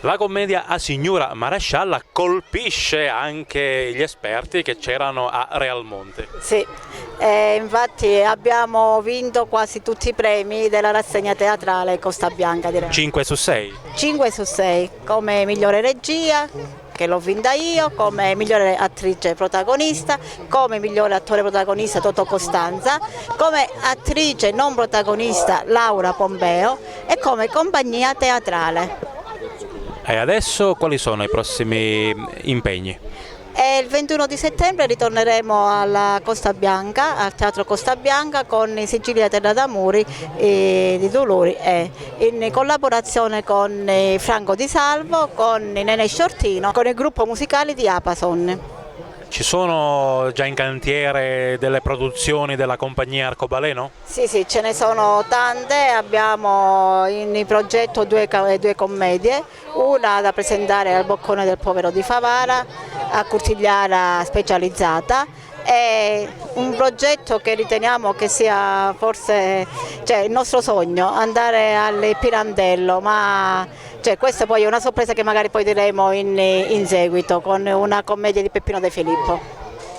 La commedia A Signora Marescialla colpisce anche gli esperti che c'erano a Realmonte. Sì, infatti abbiamo vinto quasi tutti i premi della rassegna teatrale Costa Bianca, direi. 5 su 6. 5 su 6, come migliore regia, che l'ho vinta io, come migliore attrice protagonista, come migliore attore protagonista Toto Costanza, come attrice non protagonista Laura Pompeo e come compagnia teatrale. E adesso quali sono i prossimi impegni? E il 21 di settembre ritorneremo alla Costa Bianca, al Teatro Costa Bianca con i Sigilli della Terra d'Amuri di Dolori in collaborazione con Franco Di Salvo, con Nene Sciortino, con il gruppo musicale di Apason. Ci sono già in cantiere delle produzioni della compagnia Arcobaleno? Sì, sì, ce ne sono tante, abbiamo in progetto due commedie, una da presentare al Boccone del Povero di Favara, a Cortigliara Specializzata, è un progetto che riteniamo che sia forse il nostro sogno, andare al Pirandello, ma questa poi è una sorpresa che magari poi diremo in seguito con una commedia di Peppino De Filippo.